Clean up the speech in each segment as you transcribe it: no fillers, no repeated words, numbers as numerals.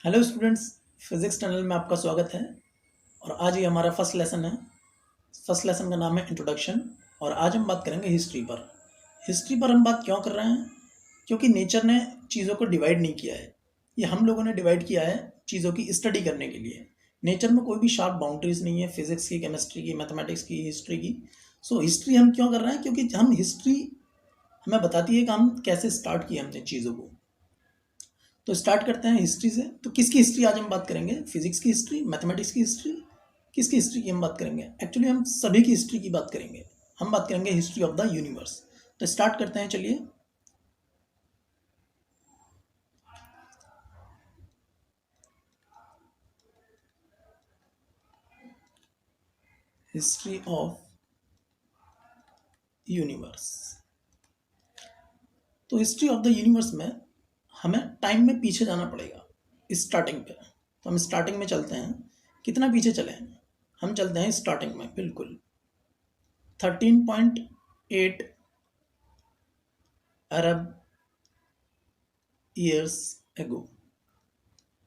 Hello students, physics tunnel में आपका स्वागत है। और आज ये हमारा फर्स्ट लेसन है। फर्स्ट लेसन का नाम है इंट्रोडक्शन। और आज हम बात करेंगे हिस्ट्री पर। हिस्ट्री पर हम बात क्यों कर रहे हैं? क्योंकि नेचर ने चीज़ों को डिवाइड नहीं किया है, ये हम लोगों ने डिवाइड किया है चीज़ों की स्टडी करने के लिए। नेचर में कोई भी शार्प बाउंड्रीज नहीं है, फिजिक्स की, केमिस्ट्री की, मैथमेटिक्स की, हिस्ट्री की। सो हिस्ट्री हम क्यों कर रहे हैं? क्योंकि हम हिस्ट्री हमें बताती है कि हम कैसे स्टार्ट किए हमने चीज़ों को। तो स्टार्ट करते हैं हिस्ट्री से। तो किसकी हिस्ट्री आज हम बात करेंगे? फिजिक्स की हिस्ट्री, मैथमेटिक्स की हिस्ट्री, किसकी हिस्ट्री की हम बात करेंगे? एक्चुअली हम सभी की हिस्ट्री की बात करेंगे। हम बात करेंगे हिस्ट्री ऑफ द यूनिवर्स। तो स्टार्ट करते हैं, चलिए। History of universe. तो हिस्ट्री ऑफ द यूनिवर्स में हमें टाइम में पीछे जाना पड़ेगा, स्टार्टिंग पे। तो हम स्टार्टिंग में चलते हैं। कितना पीछे चले हैं? हम चलते हैं स्टार्टिंग में, बिल्कुल 13.8 अरब ईयर्स एगो,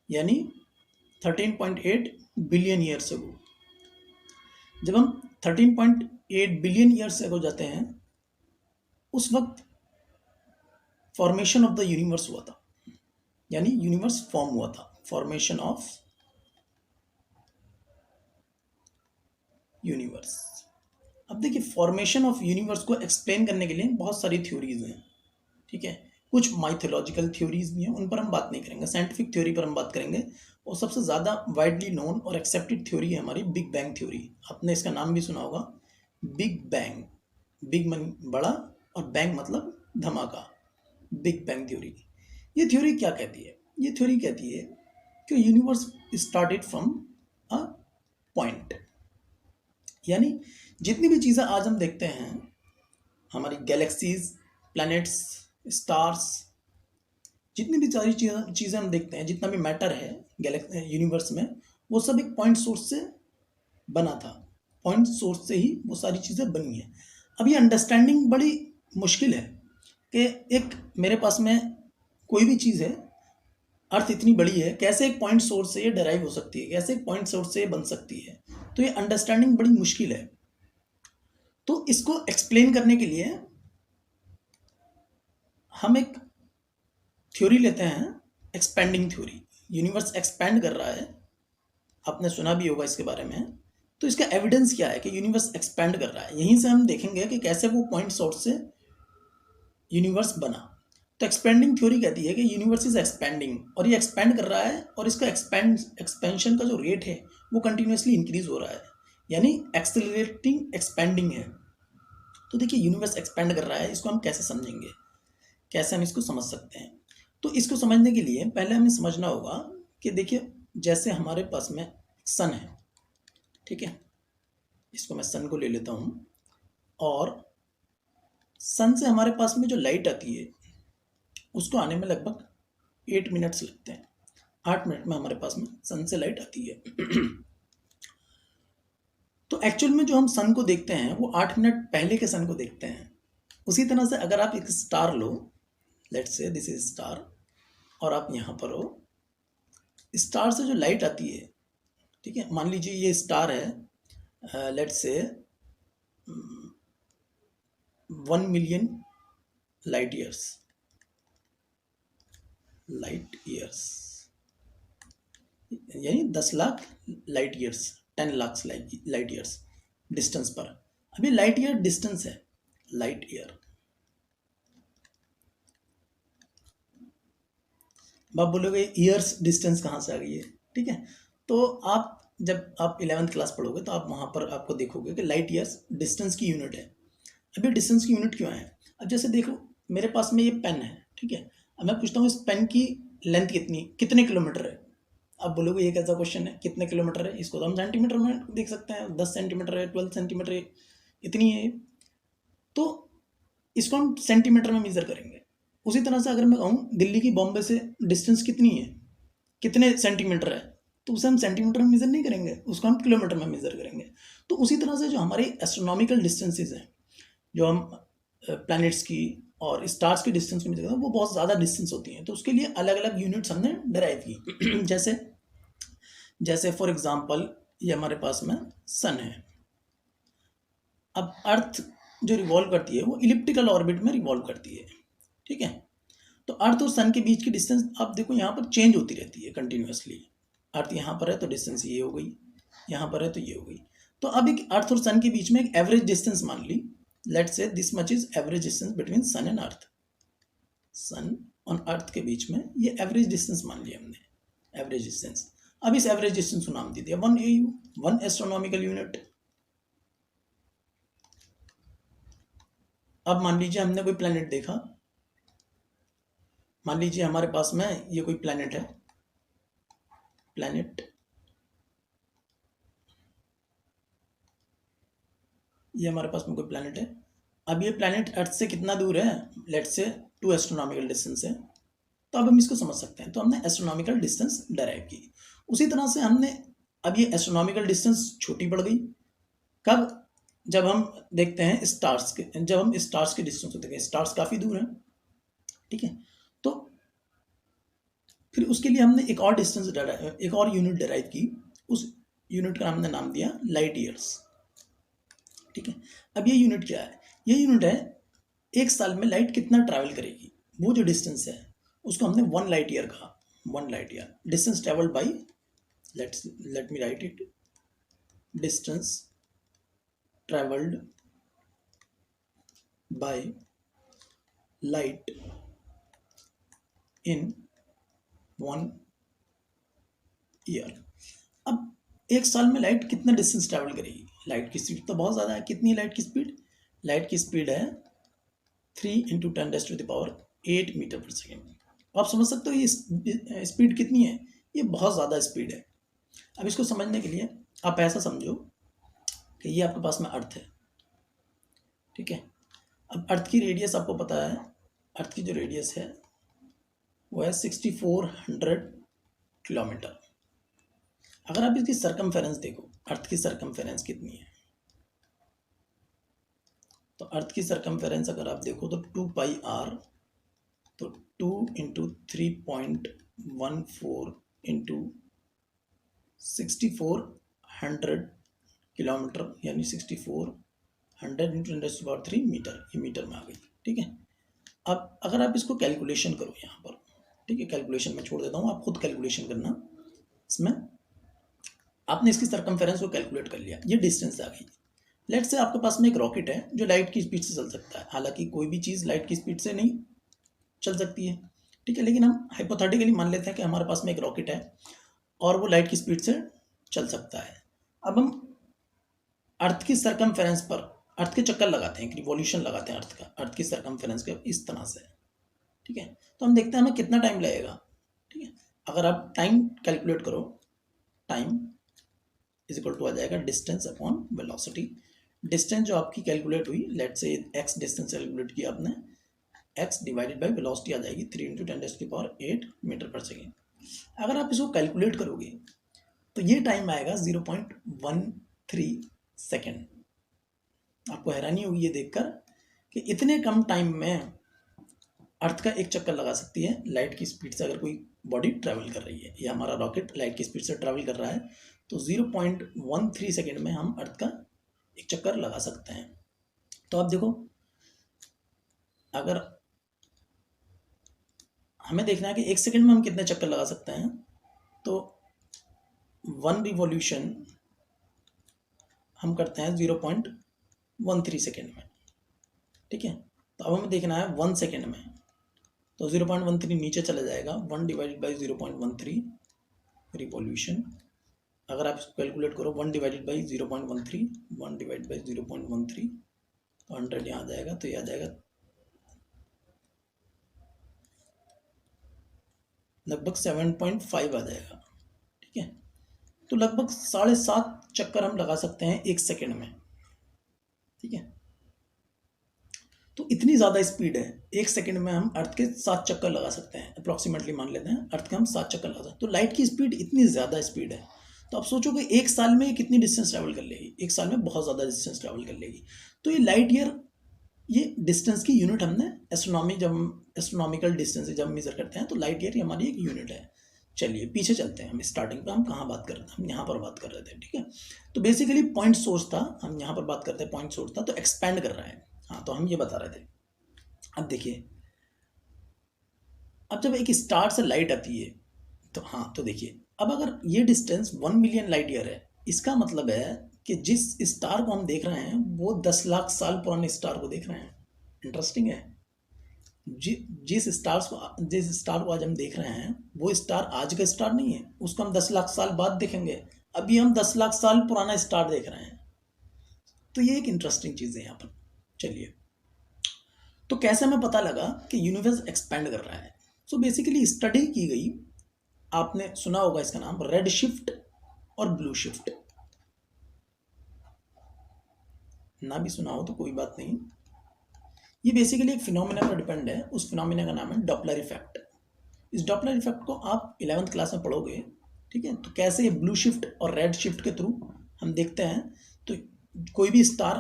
यानी 13.8 बिलियन ईयर्स एगो। जब हम 13.8 बिलियन ईयर्स एगो जाते हैं, उस वक्त फॉर्मेशन ऑफ द यूनिवर्स हुआ था, यानी यूनिवर्स फॉर्म हुआ था। Formation of universe. अब देखिए, फॉर्मेशन ऑफ यूनिवर्स को एक्सप्लेन करने के लिए बहुत सारी थ्योरीज हैं, ठीक है। कुछ माइथोलॉजिकल थ्योरीज भी हैं, उन पर हम बात नहीं करेंगे। साइंटिफिक थ्योरी पर हम बात करेंगे। और सबसे ज़्यादा वाइडली नोन और एक्सेप्टेड थ्योरी है हमारी बिग बैंग थ्योरी। आपने इसका नाम भी सुना होगा, बिग बैंग। बिग मन बड़ा, और बैंग मतलब धमाका। Big bang theory. ये थ्योरी क्या कहती है? ये थ्योरी कहती है कि universe started from a point, यानी जितनी भी चीज़ें आज हम देखते हैं, हमारी गैलेक्सीज, प्लैनेट्स, स्टार्स, जितनी भी सारी चीज़ें हम देखते हैं, जितना भी मैटर है यूनिवर्स में, वो सब एक पॉइंट सोर्स से बना था। पॉइंट सोर्स से ही वो सारी चीज़ें बनी हैं। अब ये अंडरस्टैंडिंग बड़ी मुश्किल है कि एक मेरे पास में कोई भी चीज़ है, अर्थ इतनी बड़ी है, कैसे एक पॉइंट सोर्स से ये डराइव हो सकती है, कैसे एक पॉइंट सोर्स से ये बन सकती है। तो ये अंडरस्टैंडिंग बड़ी मुश्किल है। तो इसको एक्सप्लेन करने के लिए हम एक थ्योरी लेते हैं, एक्सपेंडिंग थ्योरी। यूनिवर्स एक्सपेंड कर रहा है, आपने सुना भी होगा इसके बारे में। तो इसका एविडेंस क्या है कि यूनिवर्स एक्सपेंड कर रहा है? यहीं से हम देखेंगे कि कैसे वो पॉइंट सोर्स से यूनिवर्स बना। तो एक्सपेंडिंग थ्योरी कहती है कि यूनिवर्स इज एक्सपेंडिंग, और ये एक्सपेंड कर रहा है, और इसका एक्सपेंशन का जो रेट है वो कंटिन्यूसली इंक्रीज हो रहा है, यानी एक्सेलरेटिंग एक्सपेंडिंग है। तो देखिए, यूनिवर्स एक्सपेंड कर रहा है, इसको हम कैसे समझेंगे, कैसे हम इसको समझ सकते हैं? तो इसको समझने के लिए पहले हमें समझना होगा कि देखिए, जैसे हमारे पास में सन है, ठीक है। इसको मैं सन को ले लेता हूँ, और सन से हमारे पास में जो लाइट आती है, उसको आने में लगभग 8 मिनट्स लगते हैं। 8 मिनट में हमारे पास में सन से लाइट आती है। तो एक्चुअल में जो हम सन को देखते हैं, वो 8 मिनट पहले के सन को देखते हैं। उसी तरह से अगर आप एक star low, let's say this is star, और आप यहाँ पर हो, स्टार से जो लाइट आती है, ठीक है, मान लीजिए ये स्टार है, let's say 1 million light years, यानी 10 lakh light years, 10 lakh light years distance पर। अभी लाइट ईयर डिस्टेंस है, लाइट ईयर। आप बोलोगे ईयर्स डिस्टेंस कहाँ से आ गई है, ठीक है। तो आप जब आप 11th क्लास पढ़ोगे, तो आप वहाँ पर आपको देखोगे कि लाइट ईयर्स डिस्टेंस की यूनिट है। अभी डिस्टेंस की यूनिट क्यों है? अब जैसे देखो, मेरे पास में ये पेन है, ठीक है। अब मैं पूछता हूँ, इस पेन की लेंथ कितने किलोमीटर है? आप बोलोगे ये कैसा क्वेश्चन है, कितने किलोमीटर है? इसको तो हम सेंटीमीटर में देख सकते हैं, 10 सेंटीमीटर है, 12 सेंटीमीटर है, इतनी है। तो इसको हम सेंटीमीटर में मेजर करेंगे। उसी तरह से अगर मैं कहूँ दिल्ली की बॉम्बे से डिस्टेंस कितनी है, कितने सेंटीमीटर है, तो उसे हम सेंटीमीटर में मेजर नहीं करेंगे, उसको हम किलोमीटर में मेजर करेंगे। तो उसी तरह से जो हमारे एस्ट्रोनॉमिकल डिस्टेंसेज हैं, जो हम प्लैनेट्स की और स्टार्स की डिस्टेंस को मेजर करते हैं, वो बहुत ज़्यादा डिस्टेंस होती हैं। तो उसके लिए अलग अलग यूनिट्स हमने डराइव की। जैसे जैसे फॉर एग्जांपल ये हमारे पास में सन है। अब अर्थ जो रिवॉल्व करती है वो इलिप्टिकल ऑर्बिट में रिवॉल्व करती है, ठीक है। तो अर्थ और सन के बीच की डिस्टेंस आप देखो यहाँ पर चेंज होती रहती है कंटिन्यूअसली। अर्थ यहाँ पर है तो डिस्टेंस ये हो गई, यहाँ पर है तो ये हो गई। तो अब एक अर्थ और सन के बीच में एक एवरेज डिस्टेंस मान ली, let's say this much is average distance between sun and earth. Sun और अर्थ के बीच में ये एवरेज डिस्टेंस मान लिया हमने, एवरेज डिस्टेंस। अब इस एवरेज डिस्टेंस को नाम दे दिया 1 AU, 1 एस्ट्रोनॉमिकल यूनिट। अब मान लीजिए हमने कोई प्लेनेट देखा, मान लीजिए हमारे पास में ये कोई प्लेनेट है, प्लेनेट ये हमारे पास में कोई प्लेनेट है। अब ये प्लेनेट अर्थ से कितना दूर है, लेट्स से 2 एस्ट्रोनॉमिकल डिस्टेंस है। तो अब हम इसको समझ सकते हैं, तो हमने एस्ट्रोनॉमिकल डिस्टेंस डराइव की। उसी तरह से हमने अब ये एस्ट्रोनॉमिकल डिस्टेंस छोटी पड़ गई कब, जब हम देखते हैं स्टार्स के, जब हम स्टार्स के डिस्टेंस को देखें, स्टार्स काफ़ी दूर हैं, ठीक है। तो फिर उसके लिए हमने एक और डिस्टेंस एक और यूनिट डराइव की, उस यूनिट का हमने नाम दिया लाइट ईयर्स, ठीक है। अब ये यूनिट क्या है, ये यूनिट है एक साल में लाइट कितना ट्रैवल करेगी, वो जो डिस्टेंस है उसको हमने 1 लाइट ईयर कहा। 1 light year distance travelled by, let me right it, distance travelled by light in 1 year. अब एक साल में लाइट कितना डिस्टेंस ट्रैवल करेगी, लाइट की स्पीड तो बहुत ज़्यादा है। कितनी है लाइट की स्पीड, लाइट की स्पीड है 3 × 10⁸ मीटर पर सेकेंड। आप समझ सकते हो ये स्पीड कितनी है, ये बहुत ज़्यादा स्पीड है। अब इसको समझने के लिए आप ऐसा समझो कि ये आपके पास में अर्थ है, ठीक है। अब अर्थ की रेडियस आपको पता है, अर्थ की जो रेडियस है वो है 6400 किलोमीटर। अगर आप इसकी सरकमफेरेंस देखो, अर्थ की सरकमफेरेंस कितनी है, तो अर्थ की सरकमफेरेंस अगर आप देखो तो 2πr, तो 2 × 3.14 × 6400 किलोमीटर, यानी 6400 × 10⁻³ मीटर, ये मीटर में आ गई, ठीक है। अब अगर आप इसको कैलकुलेशन करो यहाँ पर, ठीक है, कैलकुलेशन में छोड़ देता हूँ, आप खुद कैलकुलेशन करना। इसमें आपने इसकी सरकमफेरेंस को कैलकुलेट कर लिया, ये डिस्टेंस आ गई। लेट्स से आपके पास में एक रॉकेट है जो लाइट की स्पीड से चल सकता है, हालांकि कोई भी चीज़ लाइट की स्पीड से नहीं चल सकती है, ठीक है, लेकिन हम हाइपोथेटिकली मान लेते हैं कि हमारे पास में एक रॉकेट है और वो लाइट की स्पीड से चल सकता है। अब हम अर्थ की सरकमफेरेंस पर अर्थ के चक्कर लगाते हैं, एक रिवॉल्यूशन लगाते हैं अर्थ की सरकमफेरेंस के इस तरह से, ठीक है। तो हम देखते हैं हमें कितना टाइम लगेगा, ठीक है। अगर आप टाइम कैलकुलेट करो, टाइम इज इक्वल टू आ जाएगा डिस्टेंस अपॉन वेलोसिटी। डिस्टेंस जो आपकी कैलकुलेट हुई, let's say x distance calculate किया आपने, एक्स डिवाइडेड बाई वेलोसिटी आ जाएगी 3 × 10⁸ मीटर पर सेकेंड। अगर आप इसको कैलकुलेट करोगे तो ये टाइम आएगा 0.13 सेकेंड। आपको हैरानी होगी ये देखकर कि इतने कम टाइम में अर्थ का एक चक्कर लगा सकती है लाइट की स्पीड से। अगर कोई बॉडी ट्रैवल कर रही है या हमारा रॉकेट लाइट की स्पीड से ट्रैवल कर रहा है, तो 0.13 सेकेंड में हम अर्थ का एक चक्कर लगा सकते हैं। तो आप देखो, अगर हमें देखना है कि एक सेकेंड में हम कितने चक्कर लगा सकते हैं, तो 1 रिवॉल्यूशन हम करते हैं 0.13 सेकेंड में, ठीक है। तो अब हमें देखना है 1 सेकेंड में, तो 0.13 नीचे चला जाएगा, 1 डिवाइडेड बाई 0.13 रिवॉल्यूशन। अगर आप इसको कैलकुलेट करो, 1 डिवाइडेड बाई 0.13, 1 डिवाइड बाई 0.13, तो 100 यहाँ आ जाएगा, तो ये आ जाएगा लगभग 7.5 आ जाएगा, ठीक है। तो लगभग 7.5 चक्कर हम लगा सकते हैं एक सेकेंड में, ठीक है। तो इतनी ज़्यादा स्पीड है, एक सेकेंड में हम अर्थ के 7 चक्कर लगा सकते हैं, अप्रॉक्सीमेटली मान लेते हैं अर्थ के हम 7 चक्कर लगा सकते हैं। तो लाइट की स्पीड इतनी ज़्यादा स्पीड है, तो आप सोचो कि एक साल में कितनी डिस्टेंस ट्रैवल कर लेगी, एक साल में बहुत ज़्यादा डिस्टेंस ट्रैवल कर लेगी। तो ये लाइट ईयर, ये डिस्टेंस की यूनिट हमने जब एस्ट्रोनॉमिकल डिस्टेंस जब मेजर करते हैं तो लाइट ईयर हमारी एक यूनिट है। चलिए पीछे चलते हैं, हम स्टार्टिंग पे हम कहाँ बात कर रहे थे, हम यहाँ पर बात कर रहे थे, ठीक है। तो बेसिकली पॉइंट सोर्स था, हम यहाँ पर बात करते हैं पॉइंट सोर्स था, तो एक्सपैंड कर रहा है। हाँ, तो हम ये बता रहे थे। अब देखिए, अब जब एक स्टार से लाइट आती है तो हाँ, तो देखिए अब अगर ये डिस्टेंस 1 मिलियन लाइट ईयर है, इसका मतलब है कि जिस स्टार को हम देख रहे हैं वो 10 लाख साल पुराने स्टार को देख रहे हैं। इंटरेस्टिंग है। जिस स्टार को आज हम देख रहे हैं वो स्टार आज का स्टार नहीं है, उसको हम 10 लाख साल बाद देखेंगे। अभी हम 10 लाख साल पुराना स्टार देख रहे हैं। तो ये एक इंटरेस्टिंग चीज़ है यहाँ पर। चलिए, तो कैसे हमें पता लगा कि यूनिवर्स एक्सपैंड कर रहा है? सो बेसिकली स्टडी की गई, आपने सुना होगा इसका नाम, रेड शिफ्ट और ब्लू शिफ्ट। ना भी सुना हो तो कोई बात नहीं, ये बेसिकली एक फिनोमिना पर डिपेंड है। उस फिनोमिना का नाम है डॉपलर इफेक्ट। इस डॉपलर इफेक्ट को आप 11th क्लास में पढ़ोगे, ठीक है। तो कैसे ब्लू शिफ्ट और रेड शिफ्ट के थ्रू हम देखते हैं, तो कोई भी स्टार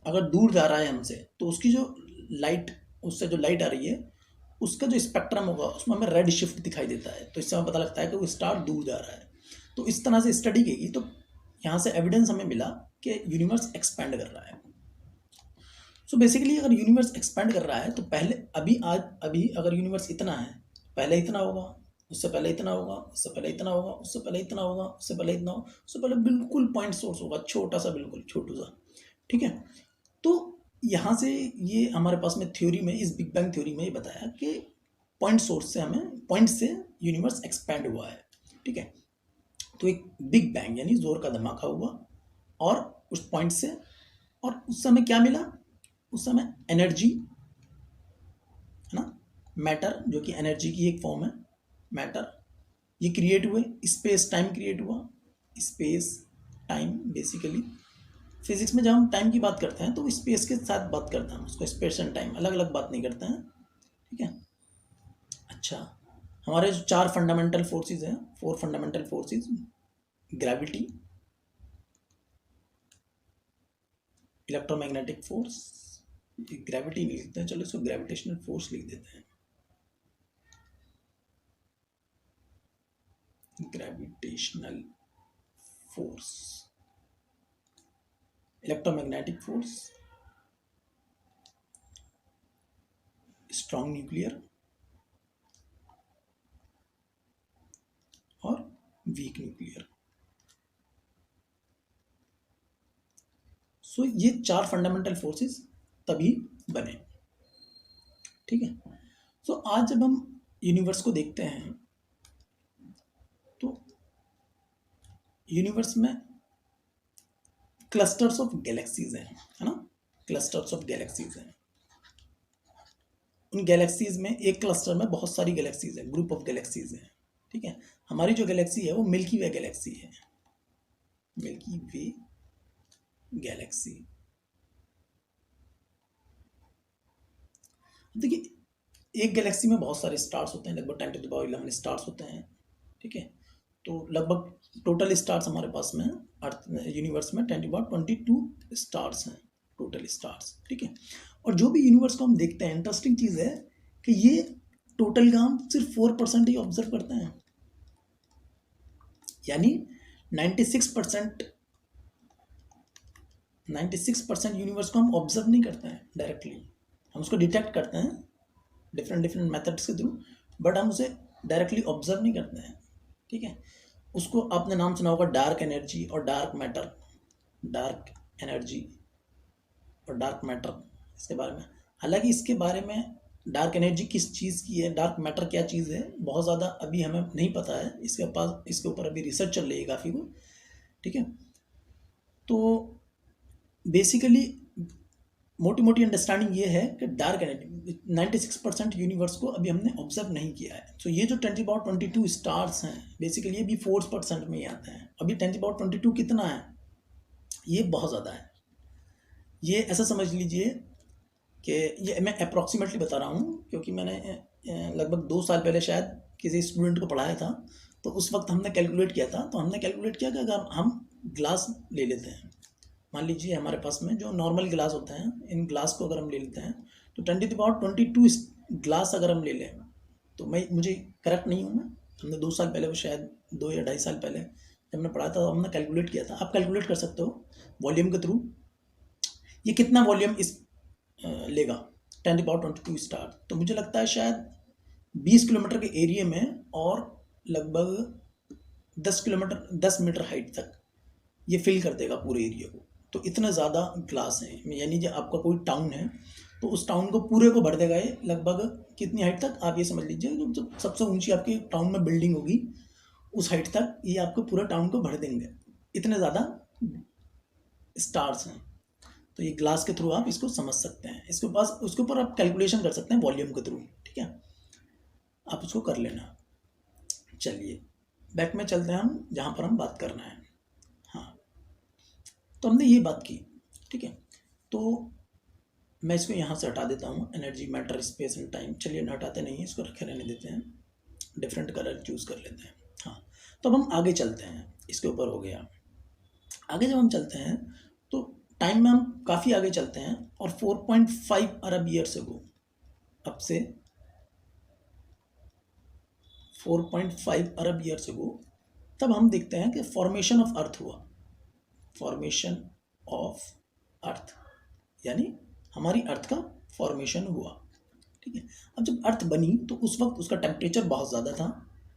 अगर दूर जा रहा है हमसे, तो उसकी जो लाइट, उससे जो लाइट आ रही है, उसका जो स्पेक्ट्रम होगा उसमें हमें रेड शिफ्ट दिखाई देता है। तो इससे हमें पता लगता है कि वो स्टार दूर जा रहा है। तो इस तरह से स्टडी की, तो यहाँ से एविडेंस हमें मिला कि यूनिवर्स एक्सपैंड कर रहा है। सो बेसिकली अगर यूनिवर्स एक्सपैंड कर रहा है तो पहले अभी अगर यूनिवर्स इतना है, पहले इतना होगा, उससे पहले इतना होगा, उससे पहले इतना होगा, उससे पहले इतना होगा, उससे पहले इतना होगा, उससे पहले बिल्कुल पॉइंट सोर्स होगा, छोटा सा, बिल्कुल छोटू सा, ठीक है। तो यहाँ से ये हमारे पास में थ्योरी में, इस बिग बैंग थ्योरी में ये बताया कि पॉइंट सोर्स से पॉइंट से यूनिवर्स एक्सपैंड हुआ है, ठीक है। तो एक बिग बैंग यानी जोर का धमाका हुआ, और उस पॉइंट से, और उस समय क्या मिला? उस समय एनर्जी, है ना, मैटर, जो कि एनर्जी की एक फॉर्म है, मैटर, ये क्रिएट हुए। स्पेस टाइम क्रिएट हुआ, स्पेस टाइम। बेसिकली फिजिक्स में जब हम टाइम की बात करते हैं तो स्पेस के साथ बात करते हैं, उसको स्पेस एंड टाइम अलग अलग बात नहीं करते हैं, ठीक है। अच्छा, हमारे जो 4 फंडामेंटल फोर्सेस हैं, 4 fundamental forces, gravity, electromagnetic force, gravity नहीं लिखते हैं, चलो इसको ग्रेविटेशनल फोर्स लिख देते हैं, gravitational force, electromagnetic force, strong nuclear और वीक न्यूक्लियर। सो ये 4 फंडामेंटल फोर्सेस तभी बने, ठीक है। सो आज जब हम यूनिवर्स को देखते हैं तो यूनिवर्स में क्लस्टर्स ऑफ गैलेक्सीज हैं, है ना, क्लस्टर्स ऑफ गैलेक्सीज हैं। उन गैलेक्सीज में, एक क्लस्टर में बहुत सारी गैलेक्सीज हैं, ग्रुप ऑफ गैलेक्सीज हैं, ठीक है। हमारी जो गैलेक्सी है वो मिल्की वे गैलेक्सी है, मिल्की वे गैलेक्सी। देखिए, एक गैलेक्सी में बहुत सारे स्टार्स होते हैं, लगभग 10⁻11 स्टार्स होते हैं, ठीक है। तो लगभग टोटल स्टार्स हमारे पास में अर्थ यूनिवर्स में 10⁻22 स्टार्स हैं, टोटल स्टार्स, ठीक है। और जो भी यूनिवर्स को हम देखते हैं, इंटरेस्टिंग चीज़ है कि ये टोटल का हम सिर्फ 4% ही ऑब्जर्व करते हैं, यानी 96% यूनिवर्स को हम ऑब्जर्व नहीं करते हैं डायरेक्टली। हम उसको डिटेक्ट करते हैं डिफरेंट मेथड्स के थ्रू, बट हम उसे डायरेक्टली ऑब्जर्व नहीं करते हैं, ठीक है। उसको आपने नाम सुना होगा डार्क एनर्जी और डार्क मैटर, डार्क एनर्जी और डार्क मैटर, इसके बारे में। हालांकि इसके बारे में, डार्क एनर्जी किस चीज़ की है, डार्क मैटर क्या चीज़ है, बहुत ज़्यादा अभी हमें नहीं पता है, इसके ऊपर अभी रिसर्च चल रही है काफ़ी को, ठीक है। तो बेसिकली मोटी मोटी अंडरस्टैंडिंग ये है कि डार्क एनर्जी 96% यूनिवर्स को अभी हमने ऑब्जर्व नहीं किया है। तो ये जो 10⁻22 स्टार्स हैं, बेसिकली ये भी 4% में ही आते हैं। अभी 10⁻22 कितना है? ये बहुत ज़्यादा है। ये ऐसा समझ लीजिए कि ये मैं अप्रॉक्सीमेटली बता रहा हूँ, क्योंकि मैंने लगभग 2 साल पहले शायद किसी स्टूडेंट को पढ़ाया था, तो उस वक्त हमने कैलकुलेट किया था। तो हमने कैलकुलेट किया कि अगर हम ग्लास ले लेते हैं, मान लीजिए हमारे पास में जो नॉर्मल ग्लास होते हैं, इन ग्लास को अगर हम ले लेते हैं, तो 10⁻22 ग्लास अगर हम ले लें, तो मुझे करेक्ट नहीं हूँ मैं, हमने 2 साल पहले, वो शायद 2 या 2.5 साल पहले जब हमने पढ़ा था, तो हमने कैलकुलेट किया था। आप कैलकुलेट कर सकते हो वॉल्यूम के थ्रू ये कितना वॉल्यूम इस लेगा 10⁻22 स्टार। तो मुझे लगता है शायद 20 किलोमीटर के एरिया में और लगभग 10 किलोमीटर 10 मीटर हाइट तक ये फिल कर देगा पूरे एरिया को। तो इतना ज़्यादा ग्लास है, यानी जो आपका कोई टाउन है तो उस टाउन को पूरे को भर देगा ये। लगभग कितनी हाइट तक आप ये समझ लीजिए, जो सबसे ऊंची आपके टाउन में बिल्डिंग होगी उस हाइट तक ये आपको पूरा टाउन को भर देंगे, इतने ज़्यादा स्टार्स हैं। तो ये ग्लास के थ्रू आप इसको समझ सकते हैं। इसके पास उसके ऊपर आप कैलकुलेशन कर सकते हैं वॉल्यूम के थ्रू, ठीक है, आप उसको कर लेना। चलिए बैक में चलते हैं हम जहाँ पर हम बात करना है। हाँ, तो हमने ये बात की, ठीक है। तो मैं इसको यहाँ से हटा देता हूँ, energy matter space and time. चलिए हटाते नहीं, इसको रखे रहने देते हैं, डिफरेंट कलर चूज़ कर लेते हैं। हाँ, तो अब हम आगे चलते हैं, इसके ऊपर हो गया। आगे जब हम चलते हैं तो टाइम में हम काफ़ी आगे चलते हैं और 4.5 अरब ईयर्स अगो, अब से 4.5 अरब ईयर्स अगो, तब हम देखते हैं कि फॉर्मेशन ऑफ अर्थ हुआ। फॉर्मेशन ऑफ अर्थ यानी हमारी अर्थ का फॉर्मेशन हुआ, ठीक है। अब जब अर्थ बनी तो उस वक्त उसका टेम्परेचर बहुत ज़्यादा था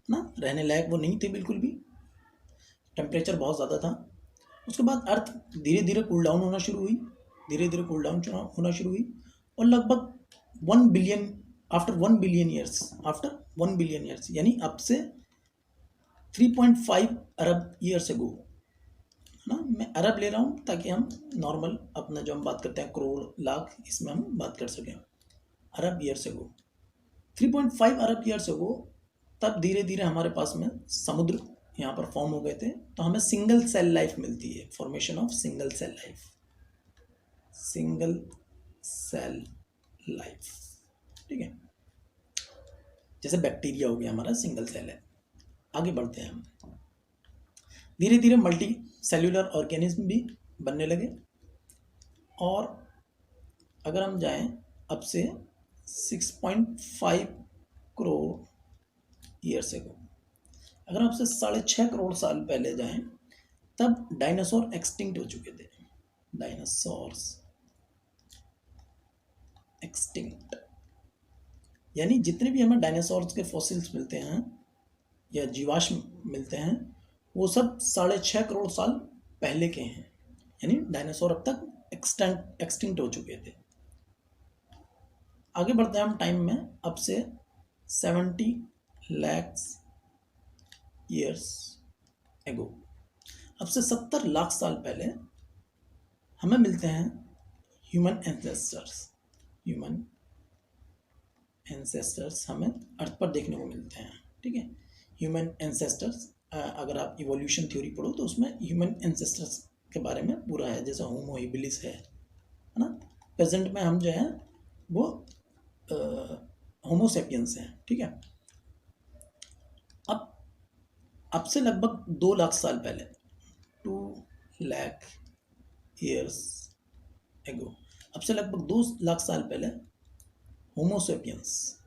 ना, रहने लायक वो नहीं थे बिल्कुल भी, टेम्परेचर बहुत ज़्यादा था। उसके बाद अर्थ धीरे धीरे कूल डाउन होना शुरू हुई, धीरे धीरे कूल डाउन होना शुरू हुई, और लगभग 1 billion after 1 billion years, after 1 billion years यानी अब से 3.5 अरब ईयर्स अगो, है ना। मैं अरब ले रहा हूँ ताकि हम नॉर्मल अपना जो हम बात करते हैं करोड़ लाख, इसमें हम बात कर सकें। अरब ईयर्स अगो, 3.5 अरब ईयर्स अगो, तब धीरे धीरे हमारे पास में समुद्र यहाँ पर फॉर्म हो गए थे। तो हमें सिंगल सेल लाइफ मिलती है, formation of single cell life, single cell life, ठीक है। जैसे बैक्टीरिया हो गया हमारा सिंगल सेल है। आगे बढ़ते हैं हम, धीरे धीरे मल्टी सेल्यूलर ऑर्गेनिज्म भी बनने लगे। और अगर हम जाएं अब से 6.5 करोड़ ईयर्स अगो, अगर हम से 6.5 करोड़ साल पहले जाएं, तब डायनासोर एक्सटिंक्ट हो चुके थे। डायनासोर्स एक्सटिंक्ट यानी जितने भी हमें डायनासोर्स के फॉसिल्स मिलते हैं या जीवाश्म मिलते हैं, वो सब 6.5 करोड़ साल पहले के हैं, यानी डायनासोर अब तक एक्सटिंक्ट हो चुके थे। आगे बढ़ते हैं हम टाइम में, अब से 70 लाख ईयर्स एगो, अब से 70 लाख साल पहले हमें मिलते हैं ह्यूमन एंसेस्टर्स। ह्यूमन एंसेस्टर्स हमें अर्थ पर देखने को मिलते हैं, ठीक है। ह्यूमन एंसेस्टर्स, अगर आप इवोल्यूशन थ्योरी पढ़ो तो उसमें ह्यूमन एंसेस्टर्स के बारे में पूरा है, जैसे होमो हेबिलिस है ना। प्रेजेंट में हम जो है वो होमो सेपियंस हैं, ठीक है। अब से लगभग 2 लाख साल पहले, 2 लाख ईयर्स एगो, अब से लगभग 2 लाख साल पहले होमो सेपियंस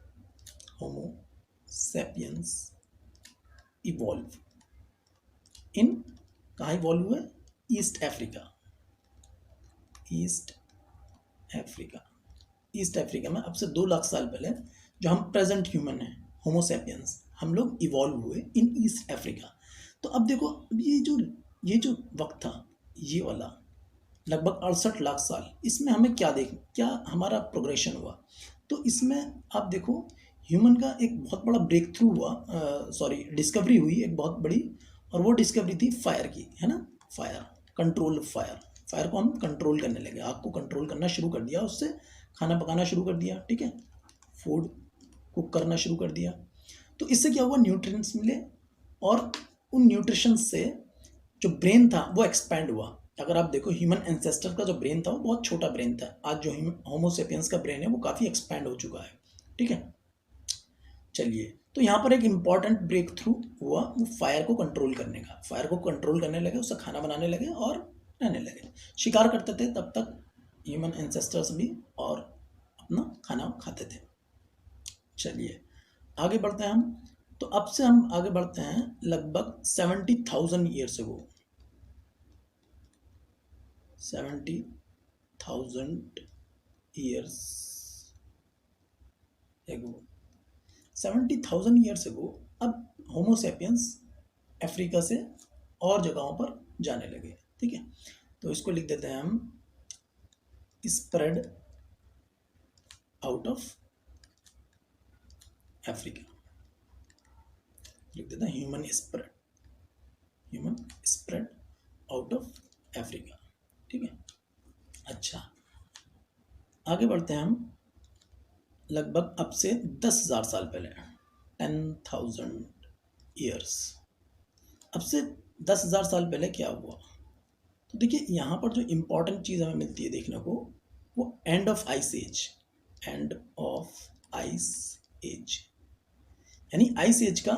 इवॉल्व इन, कहाँ इवॉल्व हुए, ईस्ट अफ्रीका। ईस्ट अफ्रीका में अब से 2 लाख साल पहले जो हम प्रेजेंट ह्यूमन हैं, होमो सेपियंस, हम लोग इवॉल्व हुए इन ईस्ट अफ्रीका। तो अब देखो, अब ये जो वक्त था, ये वाला लगभग 68 लाख साल, इसमें हमें क्या हमारा प्रोग्रेशन हुआ। तो इसमें आप देखो ह्यूमन का एक बहुत बड़ा ब्रेक थ्रू हुआ, डिस्कवरी हुई एक बहुत बड़ी, और वो डिस्कवरी थी फायर की, है ना। फायर, कंट्रोल फायर को हम कंट्रोल करने लगे, आग को कंट्रोल करना शुरू कर दिया, उससे खाना पकाना शुरू कर दिया, ठीक है, फूड कुक करना शुरू कर दिया। तो इससे क्या हुआ, न्यूट्रिएंट्स मिले, और उन न्यूट्रिशन से जो ब्रेन था वो एक्सपैंड हुआ। अगर आप देखो ह्यूमन एंसेस्टर का जो ब्रेन था वो बहुत छोटा ब्रेन था, आज जो होमो सेपियंस का ब्रेन है वो काफ़ी एक्सपैंड हो चुका है, ठीक है। चलिए, तो यहाँ पर एक इम्पॉर्टेंट ब्रेक थ्रू हुआ, वो फायर को कंट्रोल करने का। फायर को कंट्रोल करने लगे, उससे खाना बनाने लगे और रहने लगे। शिकार करते थे तब तक ह्यूमन एंसेस्टर्स भी, और अपना खाना खाते थे। चलिए आगे बढ़ते हैं हम। तो अब से हम आगे बढ़ते हैं लगभग 70,000 years ago, 70,000 years ago, 70,000 years ago अब होमोसेपियंस अफ्रीका से और जगहों पर जाने लगे। ठीक है, तो इसको लिख देते हैं हम स्प्रेड आउट ऑफ अफ्रीका, लिख देते हैं human spread out of Africa. ठीक है, अच्छा आगे बढ़ते हैं हम लगभग अब से 10,000 साल पहले, 10,000 ईयर्स। अब से 10,000 साल पहले क्या हुआ, तो देखिए यहाँ पर जो इम्पोर्टेंट चीज़ हमें मिलती है देखने को, वो end of ice age, end of ice age, यानी आइस एज का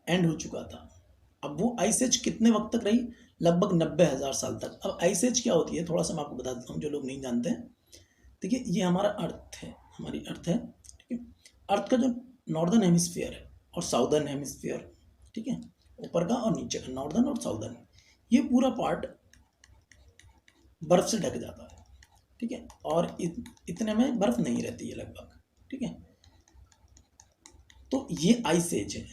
एंड हो चुका था। अब वो आइस एज कितने वक्त तक रही, लगभग 90,000 साल तक। अब आइस एज क्या होती है थोड़ा सा मैं आपको बता देता हूँ जो लोग नहीं जानते हैं। देखिए ये हमारा अर्थ है, हमारी अर्थ है। ठीक है, अर्थ का जो नॉर्दर्न हेमिस्फीयर है और साउदर्न हेमिस्फीयर, ठीक है, ऊपर का और नीचे का, नॉर्दर्न और साउदर्न, ये पूरा पार्ट बर्फ से ढक जाता है। ठीक है, और इतने में बर्फ नहीं रहती है लगभग। ठीक है, तो ये आइस एज है।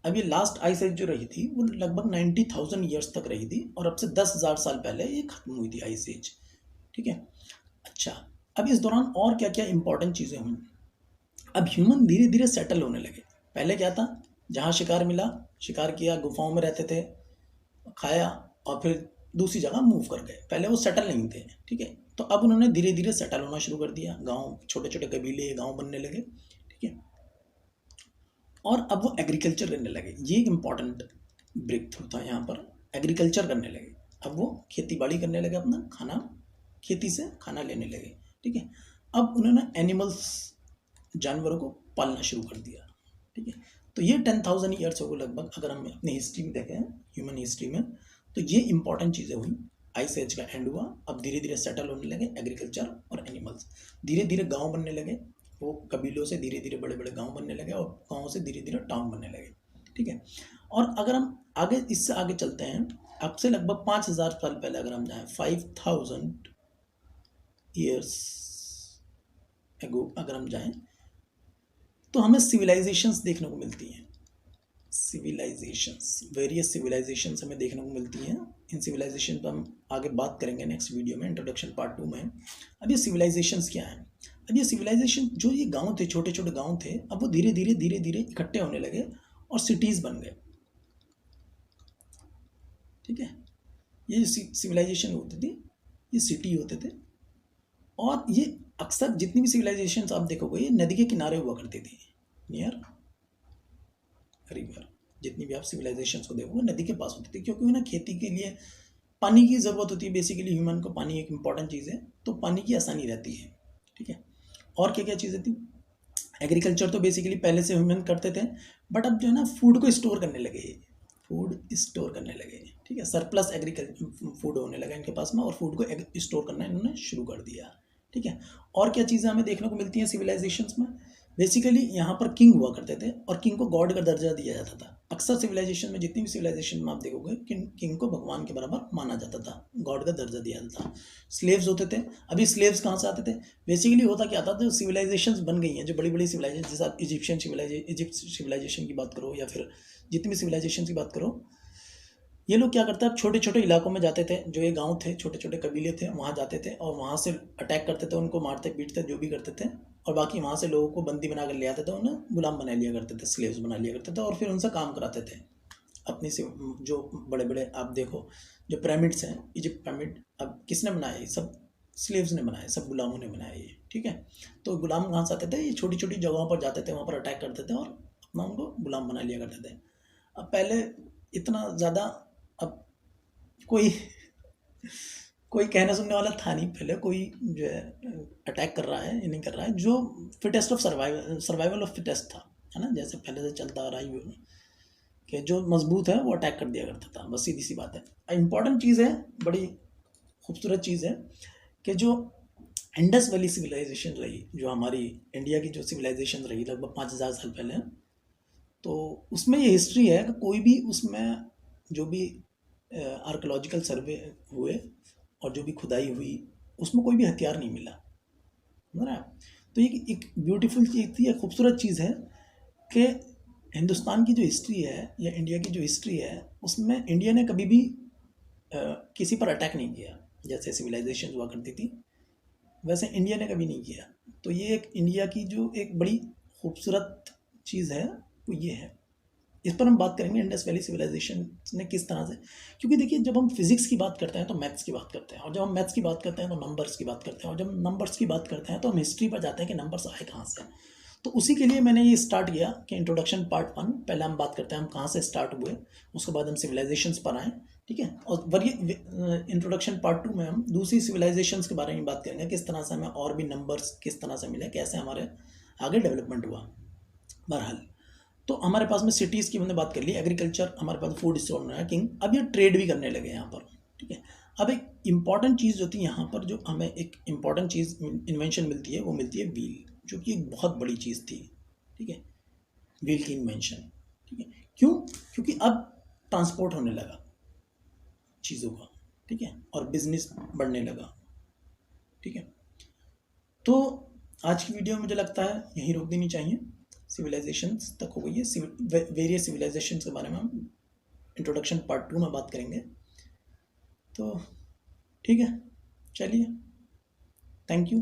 अब ये लास्ट आइस एज जो रही थी वो लगभग 90,000 ईयर्स तक रही थी, और अब से 10,000 साल पहले ये खत्म हुई थी आइस एज। ठीक है, अच्छा अब इस दौरान और क्या क्या इंपॉर्टेंट चीज़ें हुई। अब ह्यूमन धीरे धीरे सेटल होने लगे। पहले क्या था, जहाँ शिकार मिला शिकार किया, गुफाओं में रहते थे, खाया और फिर दूसरी जगह मूव कर गए। पहले वो सेटल नहीं थे। ठीक है, तो अब उन्होंने धीरे धीरे सेटल होना शुरू कर दिया, गांव, छोटे छोटे कबीले, गांव बनने लगे। ठीक है, और अब वो एग्रीकल्चर करने लगे। ये एक इम्पॉर्टेंट ब्रेक थ्रू था यहाँ पर, एग्रीकल्चर करने लगे। अब वो खेती बाड़ी करने लगे, अपना खाना, खेती से खाना लेने लगे। ठीक है, अब उन्होंने एनिमल्स, जानवरों को पालना शुरू कर दिया। ठीक है, तो ये 10,000 ईयर्स हो लगभग, अगर हम अपनी हिस्ट्री में देखें, ह्यूमन हिस्ट्री में, तो ये इंपॉर्टेंट चीज़ें हुई। आइस एज का एंड हुआ, अब धीरे धीरे सेटल होने लगे, एग्रीकल्चर और एनिमल्स, धीरे धीरे गांव बनने लगे। वो कबीलों से धीरे धीरे बड़े बड़े गांव बनने लगे, और गाँव से धीरे धीरे टाउन बनने लगे। ठीक है, और अगर हम आगे, इससे आगे चलते हैं, अब से लगभग 5,000 साल पहले अगर हम जाएँ, 5,000 ईयर्स एगो अगर हम जाएं, तो हमें सिविलाइजेशंस देखने को मिलती हैं। सिविलाइजेशंस, वेरियस सिविलाइजेशंस हमें देखने को मिलती हैं। इन सिविलाइजेशन पर हम आगे बात करेंगे नेक्स्ट वीडियो में, इंट्रोडक्शन पार्ट 2 में। अब ये सिविलाइजेशंस क्या हैं, अब ये सिविलाइजेशन, जो ये गांव थे, छोटे छोटे गांव थे, अब वो धीरे धीरे इकट्ठे होने लगे और सिटीज़ बन गए। ठीक है, ये सिविलाइजेशन होती थी, ये सिटी होते थे, और ये अक्सर जितनी भी सिविलाइजेशन आप देखोगे, ये नदी के किनारे हुआ करती थी, नियर रिवर। जितनी भी आप सिविलाइजेशंस को देखोगे नदी के पास होती थी, क्योंकि उन्हें खेती के लिए पानी की ज़रूरत होती है। बेसिकली ह्यूमन को पानी एक इंपॉर्टेंट चीज़ है, तो पानी की आसानी रहती है। ठीक है, और क्या क्या चीज़ें थी, एग्रीकल्चर तो बेसिकली पहले से ह्यूमन करते थे, बट अब जो है ना फूड को स्टोर करने लगे, फूड स्टोर करने लगे। ठीक है, सरप्लस एग्रीकल्चर फूड होने लगा इनके पास में, और फूड को स्टोर करना इन्होंने शुरू कर दिया। ठीक है, और क्या चीज़ें हमें देखने को मिलती हैं सिविलाइजेशंस में, बेसिकली यहाँ पर किंग हुआ करते थे, और किंग को गॉड का दर्जा दिया जाता था। अक्सर सिविलाइजेशन में, जितनी भी सिविलाइजेशन में आप देखोगे, किंग को भगवान के बराबर माना जाता था, गॉड का दर्जा दिया जाता था। स्लेव्स होते थे। अभी स्लेव्स कहाँ से आते थे, बेसिकली होता क्या था, जो सिविलाइजेशंस बन गई हैं, जो बड़ी बड़ी सिविलाइजेशन, जैसे आप इजिप्ट सिविलाइजेशन की बात करो, या फिर जितनी भी सिविलाइजेशन की बात करो, ये लोग क्या करते हैं, अब छोटे छोटे इलाकों में जाते थे, जो ये गांव थे, छोटे छोटे कबीले थे, वहाँ जाते थे और वहाँ से अटैक करते थे, उनको मारते पीटते जो भी करते थे, और बाकी वहाँ से लोगों को बंदी बना कर ले आते थे, उन्हें गुलाम बना लिया करते थे, स्लेव्स बना लिया करते थे, और फिर उनसे काम कराते थे अपनी से। जो बड़े बड़े आप देखो, जो पिरामिड्स हैं, इजिप्ट पिरामिड, अब किसने बनाए, सब स्लेव्स ने बनाए, सब गुलामों ने बनाए ये। ठीक है, तो गुलाम कहाँ से आते थे, ये छोटी छोटी जगहों पर जाते थे, वहाँ पर अटैक करते थे और अपना उनको गुलाम बना लिया करते थे। अब पहले इतना ज़्यादा, अब कोई कोई कहना सुनने वाला था नहीं, पहले कोई जो है अटैक कर रहा है या नहीं कर रहा है, जो fittest of survival of fittest था, है ना, जैसे पहले से चलता आ रहा है कि जो मजबूत है वो अटैक कर दिया करता था, बस सीधी सी बात है। इंपॉर्टेंट चीज़ है, बड़ी खूबसूरत चीज़ है, कि जो इंडस वैली सिविलाइजेशन रही, जो हमारी इंडिया की जो सिविलाइजेशन रही लगभग 5,000 साल पहले, तो उसमें ये हिस्ट्री है कि कोई भी उसमें जो भी आर्कोलॉजिकल सर्वे हुए और जो भी खुदाई हुई उसमें कोई भी हथियार नहीं मिला, समझ रहे आप। तो ये एक ब्यूटीफुल चीज़ थी, एक खूबसूरत चीज़ है कि हिंदुस्तान की जो हिस्ट्री है या इंडिया की जो हिस्ट्री है उसमें इंडिया ने कभी भी किसी पर अटैक नहीं किया। जैसे सिविलाइजेशन हुआ करती थी वैसे इंडिया ने कभी नहीं किया। तो ये एक इंडिया की जो एक बड़ी खूबसूरत चीज़ है वो ये है। इस पर हम बात करेंगे इंडस वैली सिविलाइजेशन ने किस तरह से, क्योंकि देखिए जब हम फिजिक्स की बात करते हैं तो मैथ्स की बात करते हैं, और जब हम मैथ्स की बात करते हैं तो नंबर्स की बात करते हैं, और जब नंबर्स की बात करते हैं तो हम हिस्ट्री पर जाते हैं कि नंबर्स आए कहाँ से। तो उसी के लिए मैंने ये स्टार्ट किया कि इंट्रोडक्शन पार्ट 1 पहले हम बात करते हैं हम कहाँ से स्टार्ट हुए, उसके बाद हम सिविलाइजेशंस पर आए, ठीक है। और वही इंट्रोडक्शन पार्ट 2 में हम दूसरी सिविलाइजेशंस के बारे में बात करेंगे, किस तरह से हमें और भी नंबर्स किस तरह से मिले, कैसे हमारे आगे डेवलपमेंट हुआ। बहरहाल तो हमारे पास में सिटीज़ की हमने बात कर ली, एग्रीकल्चर हमारे पास फूड स्टोर है किंग, अब ये ट्रेड भी करने लगे यहाँ पर, ठीक है। अब एक इम्पॉर्टेंट चीज़ जो थी यहाँ पर, जो हमें एक इम्पॉर्टेंट चीज़ इन्वेंशन मिलती है वो मिलती है व्हील, जो कि एक बहुत बड़ी चीज़ थी, ठीक है। व्हील की इन्वेंशन, ठीक है। क्यों? क्योंकि अब ट्रांसपोर्ट होने लगा चीज़ों का, ठीक है, और बिजनेस बढ़ने लगा, ठीक है। तो आज की वीडियो मुझे लगता है यहीं रोक देनी चाहिए, सिविलाइजेशंस तक हो गई है। वेरियस सिविलाइजेशंस के बारे में हम इंट्रोडक्शन पार्ट 2 में बात करेंगे। तो ठीक है, चलिए, थैंक यू।